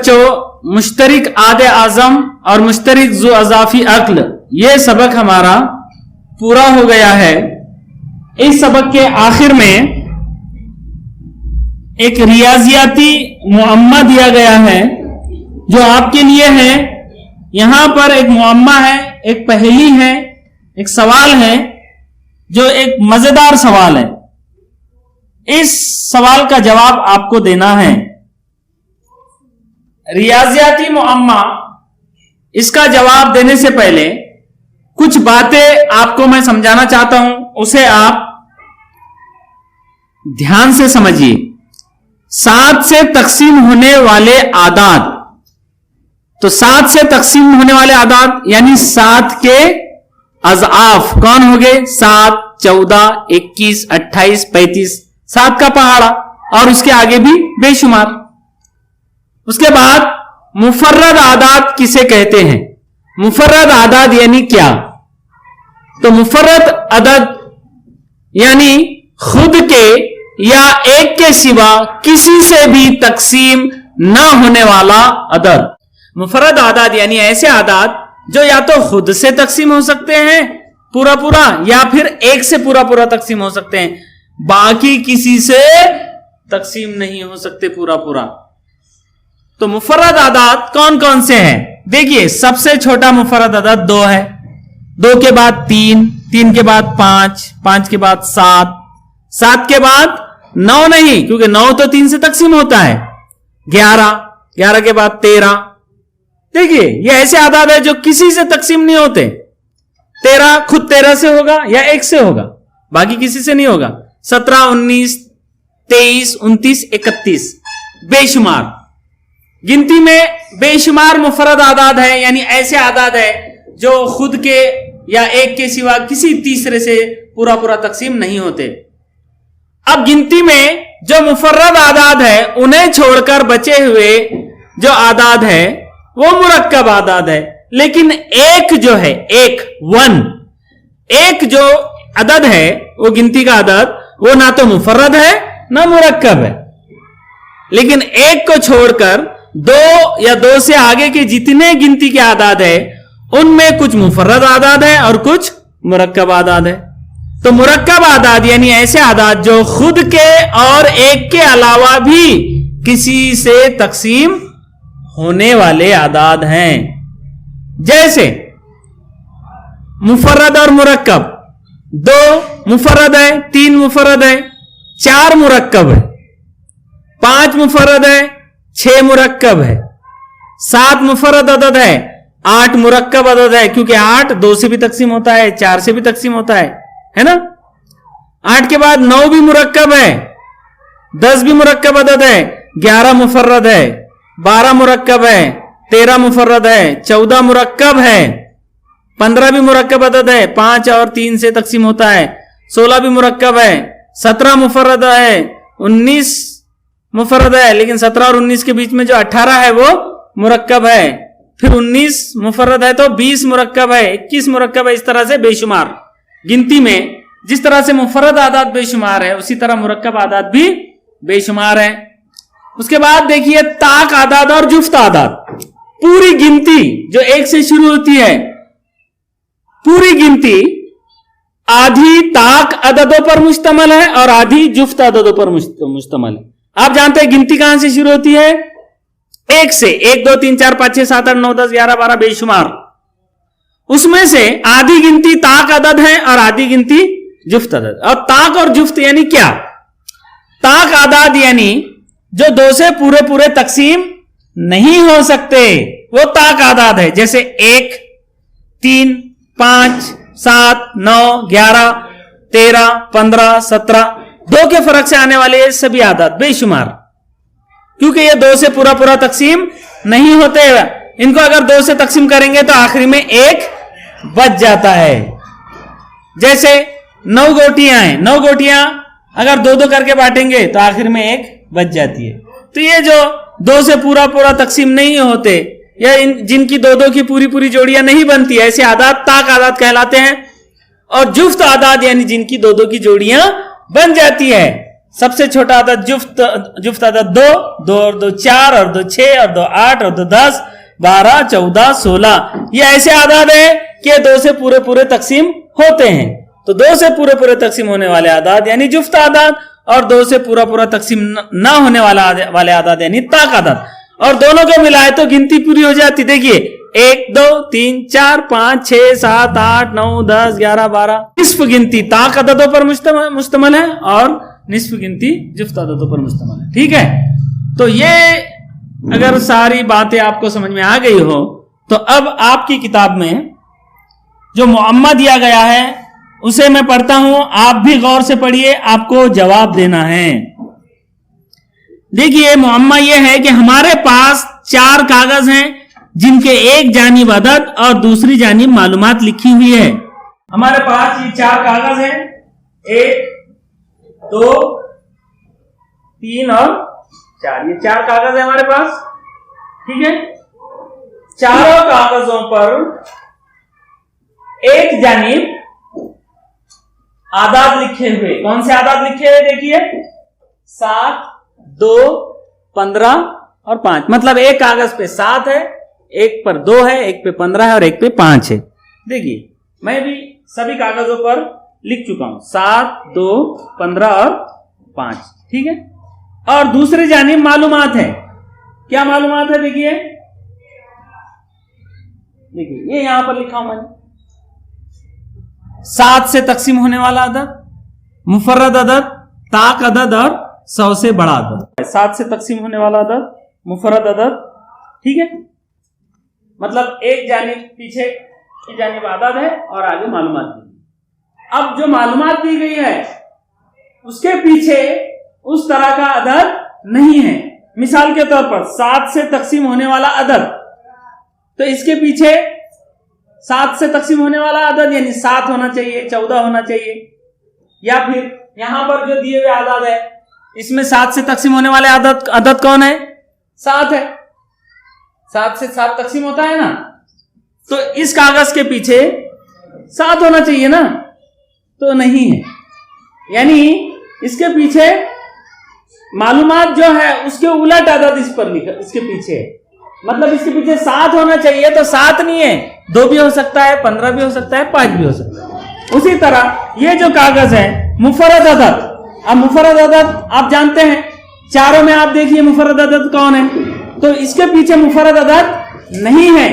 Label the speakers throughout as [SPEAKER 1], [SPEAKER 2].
[SPEAKER 1] बच्चों, मुश्तरिक आदे आज़म और मुश्तरिक ज़ु अज़ाफ़ी अक्ल, ये सबक हमारा पूरा हो गया है। इस सबक के आखिर में एक रियाजियाती मुअम्मा दिया गया है जो आपके लिए है। यहां पर एक मुअम्मा है, एक पहेली है, एक सवाल है जो एक मजेदार सवाल है। इस सवाल का जवाब आपको देना है। रियाजियाती मुअम्मा, इसका जवाब देने से पहले कुछ बातें आपको मैं समझाना चाहता हूं, उसे आप ध्यान से समझिए। 7 से तकसीम होने वाले आदाद, तो 7 से तकसीम होने वाले आदाद यानी 7 के अज़आफ कौन हो गए? 7, 14, 21, 28, 35, 7 का पहाड़ा और उसके आगे भी बेशुमार। उसके बाद मुफर्रद आदाद किसे कहते हैं? मुफर्रद आदाद यानी क्या? तो मुफर्रद अदद यानी खुद के या एक के सिवा किसी से भी तकसीम ना होने वाला अदद। मुफर्रद आदाद यानी ऐसे आदाद जो या तो खुद से तकसीम हो सकते हैं पूरा पूरा, या फिर एक से पूरा पूरा तकसीम हो सकते हैं, बाकी किसी से तकसीम नहीं हो सकते पूरा पूरा। तो मुफर्रद आदाद कौन कौन से हैं? देखिए, सबसे छोटा मुफर्रद अदद 2 है, 2 के बाद 3, 3 के बाद 5, 5 के बाद 7, 7 के बाद 9 नहीं, क्योंकि 9 तो 3 से तकसीम होता है, 11, 11 के बाद 13। देखिए, ये ऐसे आदाद है जो किसी से तकसीम नहीं होते। 13 खुद 13 से होगा या 1 से होगा, बाकी किसी से नहीं होगा। 17, 19, 23, 29, 31 बेशुमार। गिनती में बेशुमार मुफर्रद आदाद है, यानी ऐसे आदाद है जो खुद के या एक के सिवा किसी तीसरे से पूरा पूरा तकसीम नहीं होते। अब गिनती में जो मुफर्रद आदाद है उन्हें छोड़कर बचे हुए जो आदाद है वो मुरक्कब आदाद है। लेकिन एक जो है, एक जो अदद है वो गिनती का अदद, वो ना तो मुफर्रद है ना मुरक्कब है। लेकिन एक को छोड़कर 2 या 2 से आगे के जितने गिनती के आदाद है उनमें कुछ मुफर्रद आदाद है और कुछ मुरक्कब आदाद है। तो मुरक्कब आदाद यानी ऐसे आदाद जो खुद के और एक के अलावा भी किसी से तकसीम होने वाले आदाद हैं। जैसे मुफर्रद और मुरक्कब, 2 मुफर्रद है, 3 मुफर्रद है, 4 मुरक्कब है, 5 मुफर्रद है, 6 मुरक्कब है, 7 मुफर्रद अदद है, 8 मुरक्कब अदद है, क्योंकि 8 2 से भी तकसीम होता है, 4 से भी तकसीम होता है ना। 8 के बाद 9 भी मुरक्कब है, 10 भी मुरक्कब अदद है, 11 मुफर्रद है, 12 मुरक्कब है, 13 मुफर्रद है, 14 मुरक्कब है, 15 भी मुरक्कब अदद है, 5 और 3 से तकसीम होता है, 16 भी मुरक्कब है, 17 मुफर्रद है, 19 मुफर्रद है, लेकिन 17 और 19 के बीच में जो 18 है वो मुरक्कब है। फिर 19 मुफर्रद है तो 20 मुरक्कब है, 21 मुरक्कब है। इस तरह से बेशुमार। गिनती में जिस तरह से मुफर्रद आदाद बेशुमार है उसी तरह मुरक्कब आदाद भी बेशुमार है। उसके बाद देखिए ताक आदाद और जुफ्त आदाद। पूरी गिनती जो 1 से शुरू होती है, पूरी गिनती आधी ताक अददों पर मुश्तमल है और आधी जुफ्त अददों पर मुश्तमल है। आप जानते हैं गिनती कहां से शुरू होती है? 1 से। 1, 2, 3, 4, 5, 6, 7, 8, 9, 10, 11, 12 बेशुमार। उसमें से आधी गिनती ताक अदद है और आधी गिनती जुफ्त अदद। और ताक और जुफ्त यानी क्या? ताक आदाद यानी जो 2 से पूरे पूरे तकसीम नहीं हो सकते, वो ताक आदाद है। जैसे 1, 3, 5, 7, 9, 11, 13, 15, 17, 2 के फर्क से आने वाले सभी आदाद बेशुमार, क्योंकि ये 2 से पूरा पूरा तकसीम नहीं होते। इनको अगर 2 से तकसीम करेंगे तो आखिरी में 1 बच जाता है। जैसे 9 गोटियां हैं, 9 गोटियां अगर 2-2 करके बांटेंगे तो आखिर में 1 बच जाती है। तो ये जो 2 से पूरा पूरा तकसीम नहीं होते या जिनकी 2-2 की पूरी पूरी जोड़ियां नहीं बनती, ऐसे आदाद ताक आदाद कहलाते हैं। और जुफ्त आदाद यानी जिनकी 2-2 की जोड़ियां बन जाती है, सबसे छोटा अदद जुफ्त अदद 2, 2 और 2 4 और 2 6 और 2 8 और 2 10 12 14 16। ये ऐसे आदाद है कि 2 से पूरे पूरे तकसीम होते हैं। तो 2 से पूरे पूरे तकसीम होने वाले आदाद यानी जुफ्त आदाद, और 2 से पूरा पूरा तकसीम ना होने वाले आदाद यानी ताक आदाद, और दोनों को मिलाए तो गिनती पूरी हो जाती। देखिए 1 2 3 4 5 6 7 8 9 10 11 12। निस्फ गिनती ताक अददों पर मुश्तमल है और निस्फ गिनती जुफ्त अददों पर मुश्तमल है। ठीक है, तो ये अगर सारी बातें आपको समझ में आ गई हो तो अब आपकी किताब में जो मुअम्मा दिया गया है उसे मैं पढ़ता हूं, आप भी गौर से पढ़िए, आपको जवाब देना है। देखिए मुअम्मा यह है कि हमारे पास 4 कागज हैं जिनके एक जानिब अदद और दूसरी जानिब मालूमात लिखी हुई है। हमारे पास ये 4 कागज हैं, 1 2 3 और 4। ये 4 कागज है हमारे पास। ठीक है, चारों कागजों पर एक जानिब आदाद लिखे हुए। कौन से आदाद लिखे हुए? देखिए 7 2 15 और 5। मतलब एक कागज पे 7 है, एक पर 2 है, एक पे 15 है और एक पे 5 है। देखिए मैं भी सभी कागजों पर लिख चुका हूं 7 2 15 और 5। ठीक है, और दूसरी जानिब मालूमात है। क्या मालूमात है? देखिए ये यहां पर लिखा हूं मैंने, 7 से तकसीम होने वाला अदद, मुफर्रद अदद, ताक अदद और 100 से बड़ा अदद। 7 से तकसीम होने वाला अदद, मुफर्रद अदद। ठीक है, मतलब एक जानिब पीछे की जानिब अदद है और आगे मालूमात दी गई। अब जो मालूमात दी गई है उसके पीछे उस तरह का अदद नहीं है। मिसाल के तौर पर 7 से तकसीम होने वाला अदद, तो इसके पीछे 7 से तकसीम होने वाला अदद यानी 7 होना चाहिए, 14 होना चाहिए। या फिर यहां पर जो दिए हुए आदाद है इसमें 7 से तकसीम होने वाले अदद कौन है? 7 है। 7 से 7 तकसीम होता है ना, तो इस कागज के पीछे 7 होना चाहिए ना, तो नहीं है। यानी इसके पीछे मालूमात जो है उसके उलट अदद इस पर लिखा, इसके पीछे मतलब इसके पीछे 7 होना चाहिए तो 7 नहीं है, 2 भी हो सकता है, 15 भी हो सकता है, 5 भी हो सकता है। उसी तरह ये जो कागज है मुफर्रद अदद। अब मुफर्रद अदद आप जानते हैं, चारों में आप देखिए मुफर्रद अदद कौन है, तो इसके पीछे मुफर्रद अदद नहीं है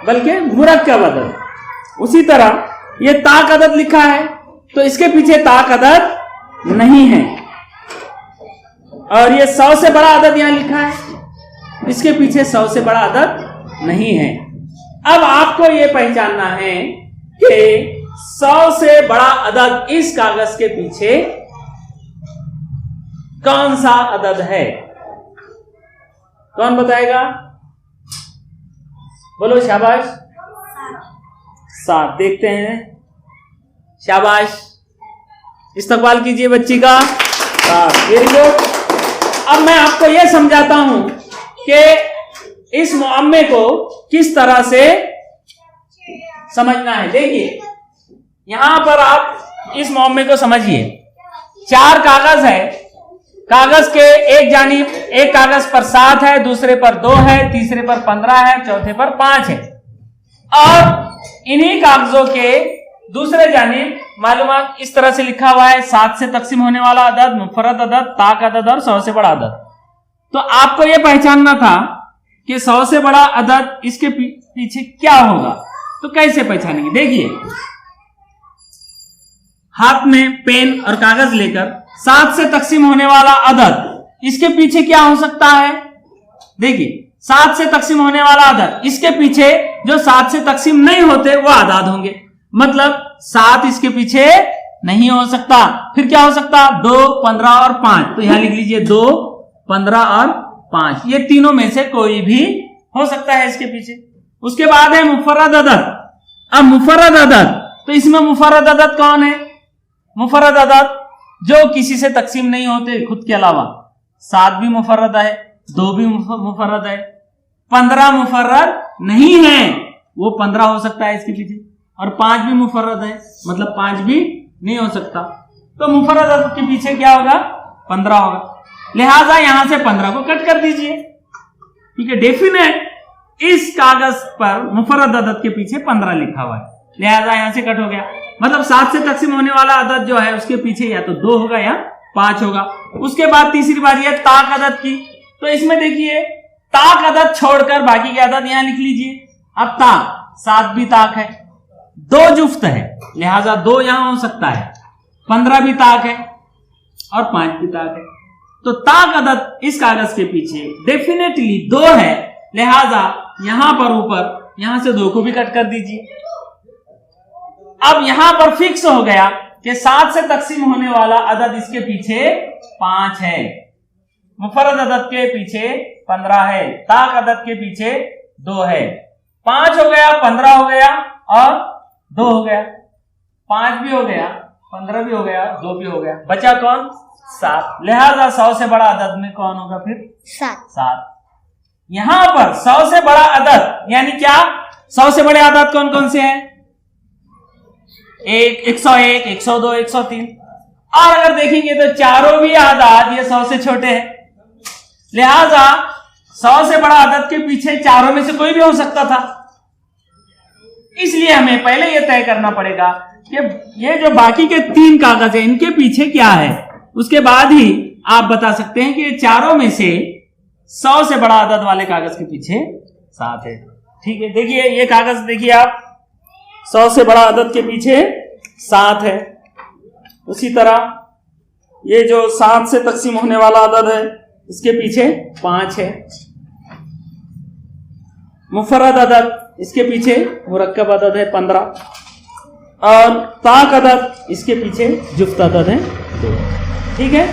[SPEAKER 1] बल्कि मुरक्कब अदद। उसी तरह ये ताक अदद लिखा है तो इसके पीछे ताक अदद नहीं है, और ये 100 से बड़ा अदद यहां लिखा है, इसके पीछे 100 से बड़ा अदद नहीं है। अब आपको यह पहचानना है कि 100 से बड़ा अदद इस कागज के पीछे कौन सा अदद है? कौन बताएगा? बोलो शाबाश। 7। देखते हैं, शाबाश, इस्तकबाल कीजिए बच्ची का। 7, वेरी गुड। अब मैं आपको यह समझाता हूं कि इस मुअम्मे को किस तरह से समझना है। देखिए यहां पर आप इस मुअम्मे को समझिए। 4 कागज है, कागज के एक जानिब, एक कागज पर 7 है, दूसरे पर 2 है, तीसरे पर 15 है, चौथे पर 5 है, और इन्हीं कागजों के दूसरे जानिब मालूमात इस तरह से लिखा हुआ है 7 से तकसीम होने वाला अदद, मुफर्रद अदद, ताक अदद और 100 से बड़ा अदद। तो आपको यह पहचानना था कि 100 से बड़ा अदद इसके पीछे क्या होगा, तो कैसे पहचानेंगे? देखिए हाथ में पेन और कागज लेकर 7 से तकसीम होने वाला अदद इसके पीछे क्या हो सकता है? देखिए 7 से तकसीम होने वाला अदद, इसके पीछे जो 7 से तकसीम नहीं होते वो आदाद होंगे, मतलब 7 इसके पीछे नहीं हो सकता। फिर क्या हो सकता? 2 15 और 5। तो यहां लिख लीजिए 2 15 और 5, ये तीनों में से कोई भी हो सकता है इसके पीछे। उसके बाद है मुफर्रद अदद। अब मुफर्रद अदद, तो इसमें मुफर्रद अदद कौन है? मुफर्रद अदद जो किसी से तकसीम नहीं होते खुद के अलावा। 7 भी मुफर्रद है, 2 भी मुफर्रद है, 15 मुफर्रद नहीं है, वो 15 हो सकता है इसके पीछे, और 5 भी मुफर्रद है, मतलब 5 भी नहीं हो सकता। तो मुफर्रद अदद के पीछे क्या होगा? 15 होगा, लिहाजा यहां से 15 को कट कर दीजिए। ठीक है, डेफिनेट इस कागज पर मुफर्रद अदद के पीछे 15 लिखा हुआ है, लिहाजा यहां से कट हो गया। मतलब 7 से तकसीम होने वाला अदद जो है उसके पीछे या तो 2 होगा या 5 होगा। उसके बाद तीसरी बारी है ताक अदद की। तो इसमें देखिए ताक अदद छोड़कर बाकी के अदद यहां लिख लीजिए। अब ताक 7 भी ताक है, 2 जुफ्त है, लिहाजा 2 यहां हो सकता है, 15 भी ताक है और 5 भी ताक है। तो ताक अदद इस कागज के पीछे डेफिनेटली 2 है, लिहाजा यहां पर ऊपर यहां से 2 को भी कट कर दीजिए। अब यहां पर फिक्स हो गया कि 7 से तकसीम होने वाला अदद इसके पीछे 5 है, मुफर्रद अदद के पीछे 15 है, ताक अदद के पीछे 2 है। 5 हो गया, 15 हो गया और 2 हो गया, 5 भी हो गया, 15 भी हो गया, 2 भी हो गया, बचा कौन? 7। लिहाजा 100 से बड़ा अदद में कौन होगा फिर? 7। यहां पर 100 से बड़ा अदद यानी क्या? 100 से बड़े अदद कौन कौन से हैं? 101, 102, 103। और अगर देखेंगे तो चारों भी आदाद ये 100 से छोटे हैं, लिहाजा 100 से बड़ा अदद के पीछे चारों में से कोई भी हो सकता था। इसलिए हमें पहले यह तय करना पड़ेगा कि ये जो बाकी के 3 कागज है इनके पीछे क्या है, उसके बाद ही आप बता सकते हैं कि ये चारों में से 100 से बड़ा अदद वाले कागज के पीछे 7 है। ठीक है, देखिए ये कागज देखिए आप, 100 से बड़ा अदद के पीछे 7 है। उसी तरह ये जो 7 से तकसीम होने वाला अदद है इसके पीछे 5 है। मुफर्रद अदद इसके पीछे मुरक्कब अदद है 15 और ताक अदद इसके पीछे जुफ्त अदद है 2। ठीक है।